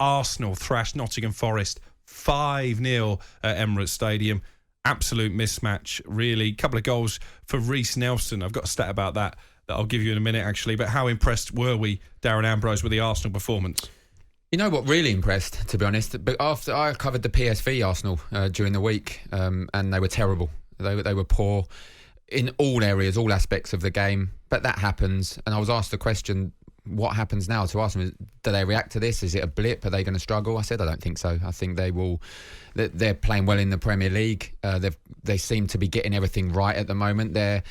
Arsenal thrashed Nottingham Forest 5-0 at Emirates Stadium. Absolute mismatch, really. Couple of goals for Reece Nelson. I've got a stat about that I'll give you in a minute, actually. But how impressed were we, Darren Ambrose, with the Arsenal performance? You know what, really impressed, to be honest. But after I covered the PSV Arsenal during the week, and they were terrible. They were poor in all areas, all aspects of the game. But that happens. And I was asked the question, what happens now to Arsenal? Do they react to this? Is it a blip? Are they going to struggle? I said I don't think so. I think they will. They're playing well in the Premier League. They seem to be getting everything right at the moment. They're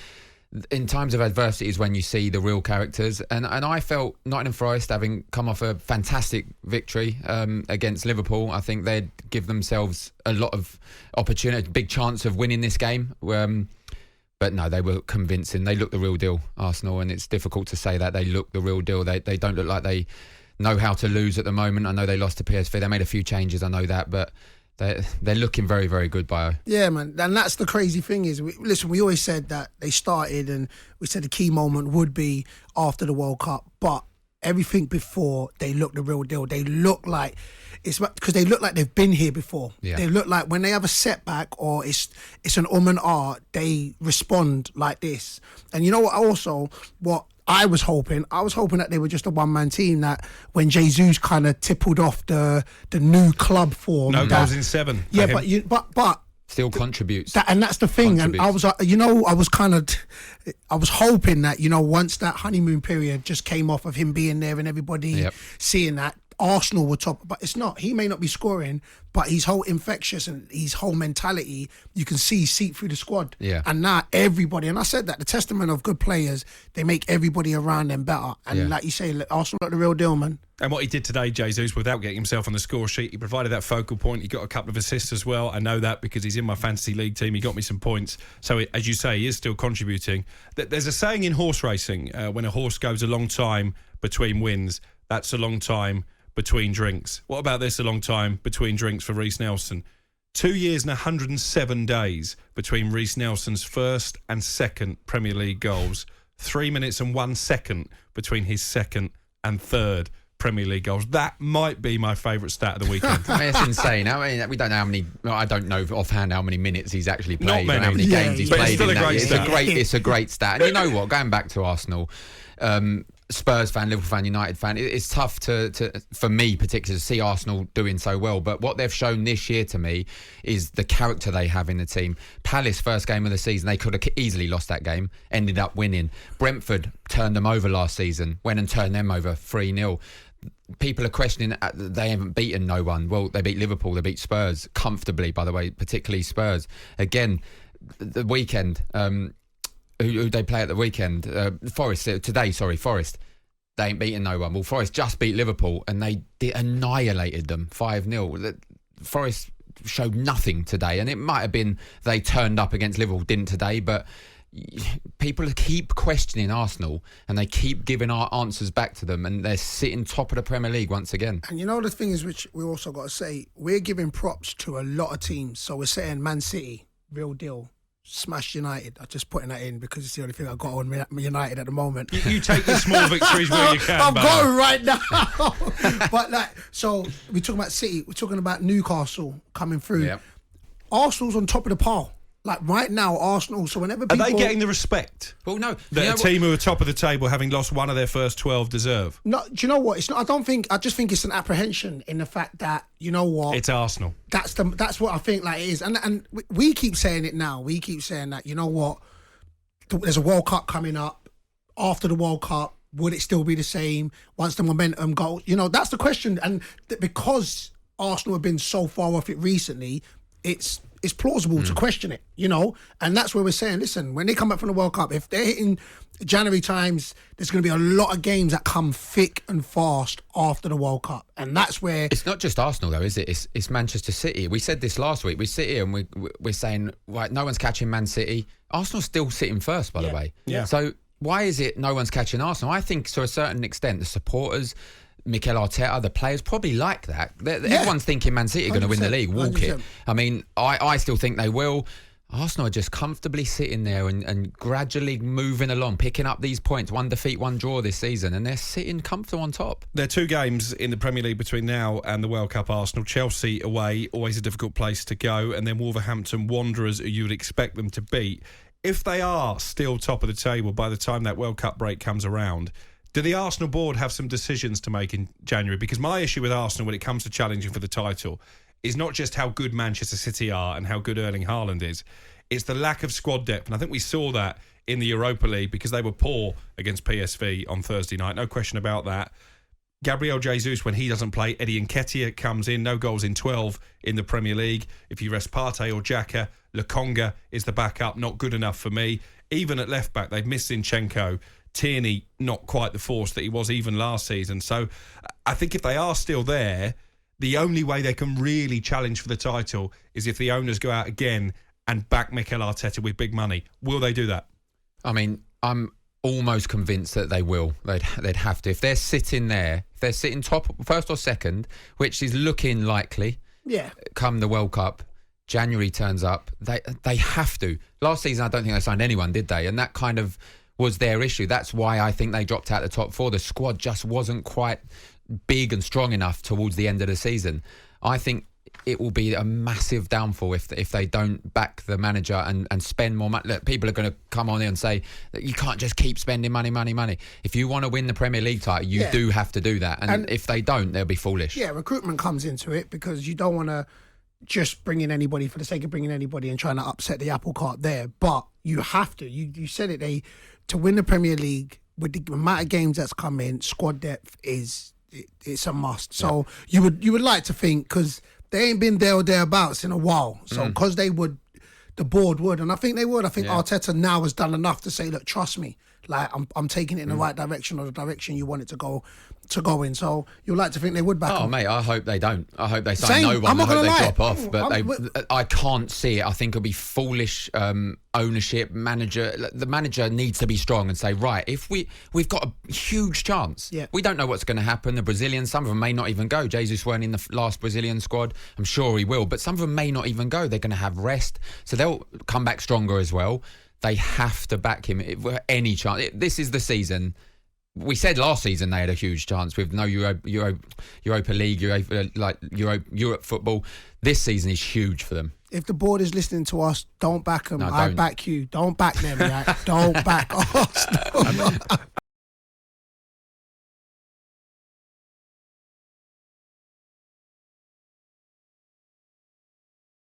in times of adversity is when you see the real characters. And I felt Nottingham Forest, having come off a fantastic victory against Liverpool, I think they'd give themselves a lot of opportunity, big chance of winning this game. But no, they were convincing. They look the real deal, Arsenal, and it's difficult to say that they look the real deal. They don't look like they know how to lose at the moment. I know they lost to PSV. They made a few changes, I know that, but they're looking very, very good, Bio. Yeah, man. And that's the crazy thing is, we always said that they started, and we said the key moment would be after the World Cup, but everything before, they look the real deal. They look like, it's because they look like they've been here before. Yeah. They look like when they have a setback or it's an and ah, they respond like this. And you know what? Also, what I was hoping that they were just a one-man team, that when Jesus kind of tippled off the new club form. No goals in 7. Yeah, but still contributes. And that's the thing. And I was like, I was hoping that, once that honeymoon period just came off of him being there and everybody seeing that, Arsenal were top, but it's not. He may not be scoring, but his whole infectious and his whole mentality, you can see seep through the squad. Yeah. And now everybody, and I said that, the testament of good players, they make everybody around them better. And like you say, Arsenal are the real deal, man. And what he did today, Jesus, without getting himself on the score sheet, he provided that focal point. He got a couple of assists as well. I know that because he's in my fantasy league team. He got me some points. So, as you say, he is still contributing. There's a saying in horse racing, when a horse goes a long time between wins, that's a long time between drinks. What about this, a long time between drinks for Reece Nelson? 2 years and 107 days between Reece Nelson's first and second Premier League goals. 3 minutes and 1 second between his second and third Premier League goals. That might be my favourite stat of the weekend. I mean, it's insane. I mean, we don't know how many. I don't know offhand how many minutes he's actually played. Not many. How many games he's played. It's still a great stat. It's a great stat. And you know what? Going back to Arsenal, Spurs fan, Liverpool fan, United fan, it's tough for me particularly to see Arsenal doing so well. But what they've shown this year to me is the character they have in the team. Palace, first game of the season, they could have easily lost that game, ended up winning. Brentford turned them over last season, went and turned them over 3-0. People are questioning they haven't beaten no one. Well, they beat Liverpool, they beat Spurs comfortably, by the way, particularly Spurs. Again, the weekend, who they play at the weekend? Forest. They ain't beaten no one. Well, Forest just beat Liverpool and they annihilated them 5-0. Forest showed nothing today, and it might have been they turned up against Liverpool, didn't today, but people keep questioning Arsenal and they keep giving our answers back to them, and they're sitting top of the Premier League once again. And the thing is, which we also got to say, we're giving props to a lot of teams. So we're saying Man City, real deal. Smashed United. I'm just putting that in because it's the only thing I got on United at the moment. You take the small victories where you can. I'm going right now. But so we're talking about City. We're talking about Newcastle coming through. Yep. Arsenal's on top of the pile. Like right now, Arsenal. So whenever people... Are they getting the respect? Well, no. That a team who are top of the table, having lost one of their first 12, deserve? No, do you know what? It's not. I just think it's an apprehension in the fact that, you know what? It's Arsenal. That's what I think it is. And we keep saying it now. We keep saying that, you know what? There's a World Cup coming up. After the World Cup, would it still be the same once the momentum goes? That's the question. And because Arsenal have been so far off it recently, it's plausible to question it, and that's where we're saying, listen, when they come back from the World Cup, if they're hitting January times, there's going to be a lot of games that come thick and fast after the World Cup, and that's where... It's not just Arsenal though, is it? It's Manchester City. We said this last week. We sit here and we're saying, right, no one's catching Man City. Arsenal's still sitting first, by the way. Yeah. So why is it no one's catching Arsenal? I think to a certain extent the supporters, Mikel Arteta, the players probably like that. Everyone's thinking Man City are going to win the league. Walk 100%. It. I mean, I still think they will. Arsenal are just comfortably sitting there and gradually moving along, picking up these points. 1 defeat, 1 draw this season, and they're sitting comfortable on top. There are 2 games in the Premier League between now and the World Cup. Arsenal, Chelsea away, always a difficult place to go, and then Wolverhampton Wanderers, who you would expect them to beat. If they are still top of the table by the time that World Cup break comes around, do the Arsenal board have some decisions to make in January? Because my issue with Arsenal when it comes to challenging for the title is not just how good Manchester City are and how good Erling Haaland is. It's the lack of squad depth. And I think we saw that in the Europa League because they were poor against PSV on Thursday night. No question about that. Gabriel Jesus, when he doesn't play, Eddie Nketiah comes in. No goals in 12 in the Premier League. If you rest Partey or Xhaka, Lokonga is the backup. Not good enough for me. Even at left back, they've missed Zinchenko. Tierney, not quite the force that he was even last season. So I think if they are still there, the only way they can really challenge for the title is if the owners go out again and back Mikel Arteta with big money. Will they do that? I mean, I'm almost convinced that they will. They'd have to. If they're sitting there, if they're sitting top, first or second, which is looking likely, come the World Cup, January turns up, they have to. Last season, I don't think they signed anyone, did they? And that kind of was their issue. That's why I think they dropped out the top 4. The squad just wasn't quite big and strong enough towards the end of the season. I think it will be a massive downfall if they don't back the manager and spend more money. Look, people are going to come on here and say that you can't just keep spending money. If you want to win the Premier League title, you do have to do that. And if they don't, they'll be foolish. Yeah, recruitment comes into it because you don't want to just bring in anybody for the sake of bringing anybody and trying to upset the apple cart there. But you have to. You said it. To win the Premier League with the amount of games that's come in, squad depth it's a must. So you would like to think because they ain't been there or thereabouts in a while. So because the board would, and I think they would. I think Arteta now has done enough to say, look, trust me, like I'm taking it in the right direction or the direction you want it to go in. So you'd like to think they would back him. Mate, I hope they don't. I hope they sign no one. I'm not I hope gonna they lie. drop off. But I can't see it. I think it'll be foolish ownership, manager. The manager needs to be strong and say, right, if we've got a huge chance. Yeah. We don't know what's going to happen. The Brazilians, some of them may not even go. Jesus weren't in the last Brazilian squad. I'm sure he will. But some of them may not even go. They're going to have rest. So they'll come back stronger as well. They have to back him any chance. This is the season. We said last season they had a huge chance with no Europa League, Europe football. This season is huge for them. If the board is listening to us, don't back them. No, I back you. Don't back them. Right? Don't back us.